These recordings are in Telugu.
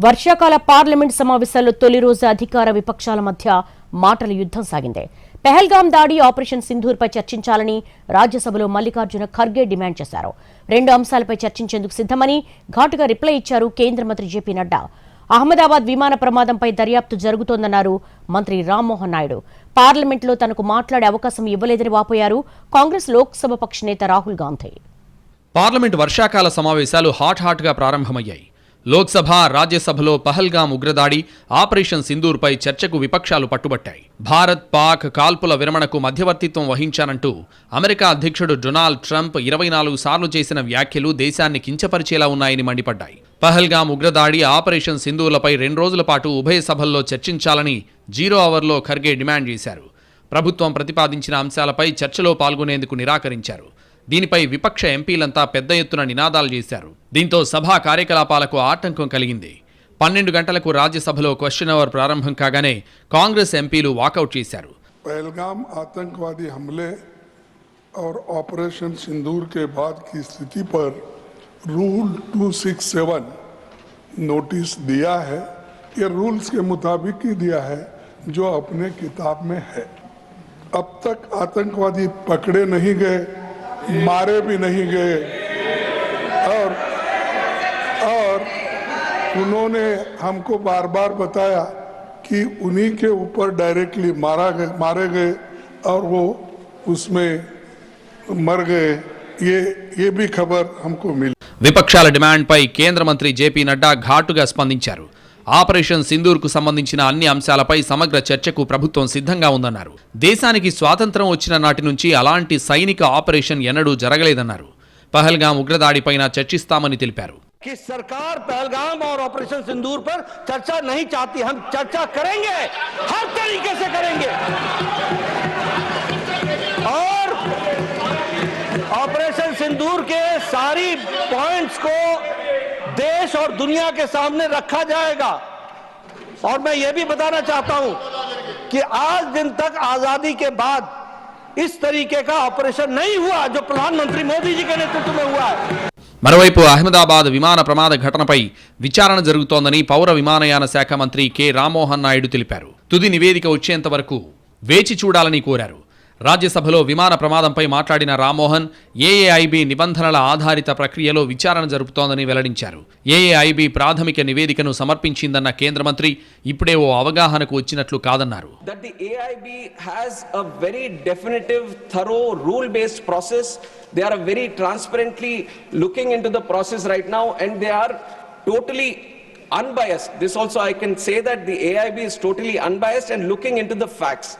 వర్షాకాల పార్లమెంట్ సమావేశాల్లో తొలి రోజు అధికార విపక్షాల మధ్య మాటల యుద్ధం సాగింది. పెహల్గాం దాడి, ఆపరేషన్ సింధూర్పై చర్చించాలని రాజ్యసభలో మల్లికార్జున ఖర్గే డిమాండ్ చేశారు. 2 అంశాలపై చర్చించేందుకు సిద్ధమని ఘాటుగా రిప్లై ఇచ్చారు కేంద్ర మంత్రి జేపీ నడ్డా. అహ్మదాబాద్ విమాన ప్రమాదంపై దర్యాప్తు జరుగుతోందన్నారు మంత్రి రామ్మోహన్ నాయుడు. పార్లమెంట్లో తనకు మాట్లాడే అవకాశం ఇవ్వలేదని వాపోయారు కాంగ్రెస్ లోక్సభ పక్ష నేత రాహుల్ గాంధీ. పార్లమెంట్ వర్షాకాల సమావేశాలు హాట్గా ప్రారంభమయ్యాయి. లోక్సభ, రాజ్యసభలో పహల్గాం ఉగ్రదాడి, ఆపరేషన్ సింధూర్పై చర్చకు విపక్షాలు పట్టుబట్టాయి. భారత్, పాక్ కాల్పుల విరమణకు మధ్యవర్తిత్వం వహించానంటూ అమెరికా అధ్యక్షుడు డొనాల్డ్ ట్రంప్ 24 సార్లు చేసిన వ్యాఖ్యలు దేశాన్ని కించపరిచేలా ఉన్నాయని మండిపడ్డాయి. పహల్గాం ఉగ్రదాడి, ఆపరేషన్ సింధూర్లపై 2 రోజుల పాటు ఉభయ సభల్లో చర్చించాలని 0 అవర్లో ఖర్గే డిమాండ్ చేశారు. ప్రభుత్వం ప్రతిపాదించిన అంశాలపై చర్చలో పాల్గొనేందుకు నిరాకరించారు. దీనిపై విపక్ష ఎంపీలంతా పెద్ద ఎత్తున నినాదాలు చేశారు. దీంతో సభా కార్యకలాపాలకు ఆటంకం కలిగింది. 12 గంటలకు రాజ్యసభలో క్వశ్చన్ అవర్ ప్రారంభం కాగానే కాంగ్రెస్ ఎంపీలు వాకౌట్ చేశారు. पहलगाम आतंकवादी हमले और ऑपरेशन सिंदूर के बाद की स्थिति पर रूल 267 नोटिस दिया है. ये रूल्स के मुताबिक ही दिया है जो अपने किताब में है. अब तक आतंकवादी पकड़े नहीं गए, मारे भी नहीं गए और उन्होंने हमको बार बार बताया कि उन्हीं के ऊपर डायरेक्टली मारे गए और वो उसमें मर गए. ये भी खबर हमको मिली. విపక్షాల డిమాండ్పై కేంద్ర మంత్రి జేపీ నడ్డా ఘాటుగా స్పందించారు. ఆపరేషన్ సింధూర్కు సంబంధించిన అన్ని అంశాలపై సమగ్ర చర్చకు ప్రభుత్వం సిద్ధంగా ఉందన్నారు. దేశానికి స్వాతంత్ర్యం వచ్చిన నాటి నుంచి అలాంటి సైనిక ఆపరేషన్ ఎన్నడూ జరగలేదన్నారు. పహల్గాం ఉగ్రదాడిపైన చర్చిస్తామని తెలిపారు. कि सरकार पहलगाम और ऑपरेशन सिंदूर पर चर्चा नहीं चाहती. हम चर्चा करेंगे, हर तरीके से करेंगे और ऑपरेशन सिंदूर के सारी पॉइंट्स को देश और दुनिया के सामने रखा जाएगा. और मैं यह भी बताना चाहता हूं कि आज दिन तक आजादी के बाद इस तरीके का ऑपरेशन नहीं हुआ जो प्रधानमंत्री मोदी जी के नेतृत्व में हुआ है. మరోవైపు అహ్మదాబాద్ విమాన ప్రమాద ఘటనపై విచారణ జరుగుతోందని పౌర విమానయాన శాఖ మంత్రి కె రామ్మోహన్ నాయుడు తెలిపారు. తుది నివేదిక వచ్చేంత వరకు వేచి చూడాలని కోరారు. రాజ్యసభలో విమాన ప్రమాదంపై మాట్లాడిన రామ్మోహన్ ఏఏఐబి నిబంధనల ఆధారిత ప్రక్రియలో విచారణ జరుపుతోందని వెల్లడించారు. ఏఏఐబి ప్రాథమిక నివేదికను సమర్పించిందన్న కేంద్ర మంత్రి ఇప్పుడే ఓ అవగాహనకు వచ్చినట్లు కాదన్నారు. That the AIB has a very definitive, thorough, rule-based process. They are very transparently looking into the process right now and they are totally unbiased. This also I can say that the AIB is totally unbiased and looking into the facts.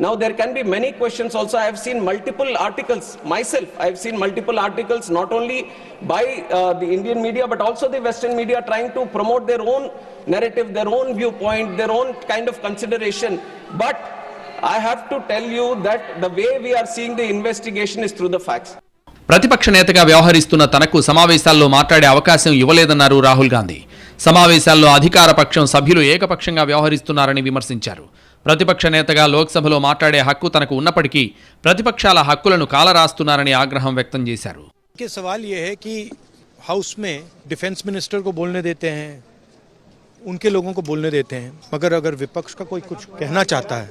Now there can be many questions also. I have seen multiple articles myself. I have seen multiple articles not only by the Indian media but also the Western media trying to promote their own narrative, their own viewpoint, their own kind of consideration. But I have to tell you that the way we are seeing the investigation is through the facts. ప్రతిపక్ష నేతగా వ్యవహరిస్తున్న తనకు సమావేశాల్లో మాట్లాడే అవకాశం ఇవ్వలేదన్నారు రాహుల్ గాంధీ. సమావేశాల్లో అధికార పక్షం సభ్యులు ఏకపక్షంగా వ్యవహరిస్తున్నారని విమర్శించారు. ప్రతిపక్ష నేతగా లోక్సభలో మాట్లాడే హక్కు తనకు ఉన్నప్పటికీ ప్రతిపక్షాల హక్కులను కాలరాస్తున్నారని ఆగ్రహం వ్యక్తం చేశారు. सवाल ये है कि हाउस में डिफेंस मिनिस्टर को बोलने देते हैं, उनके लोगों को बोलने देते हैं, मगर अगर विपक्ष का कोई कुछ कहना चाहता है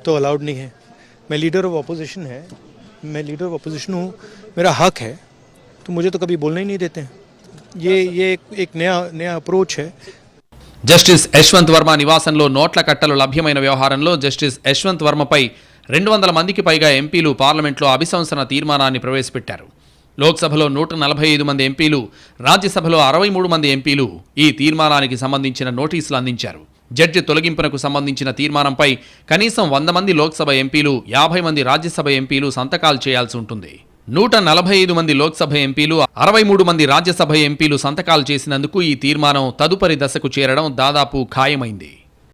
तो अलाउड नहीं है. मैं लीडर ऑफ अपोजिशन हूँ, मेरा हक है, तो मुझे तो कभी बोलने ही नहीं देते हैं. ये एक नया अप्रोच है. జస్టిస్ యశ్వంత్ వర్మ నివాసంలో నోట్ల కట్టలు లభ్యమైన వ్యవహారంలో జస్టిస్ యశ్వంత్ వర్మపై 200 మందికి పైగా ఎంపీలు పార్లమెంట్లో అభిశంసన తీర్మానాన్ని ప్రవేశపెట్టారు. లోక్సభలో 145 మంది ఎంపీలు, రాజ్యసభలో 63 మంది ఎంపీలు ఈ తీర్మానానికి సంబంధించిన నోటీసులు అందించారు. జడ్జి తొలగింపునకు సంబంధించిన తీర్మానంపై కనీసం 100 మంది లోక్సభ ఎంపీలు, 50 మంది రాజ్యసభ ఎంపీలు సంతకాలు చేయాల్సి ఉంటుంది. 145 మంది లోక్సభ ఎంపీలు, 63 మంది రాజ్యసభ ఎంపీలు సంతకాలు చేసినందుకు ఈ తీర్మానం తదుపరి దశకు చేరడం దాదాపు ఖాయమైంది.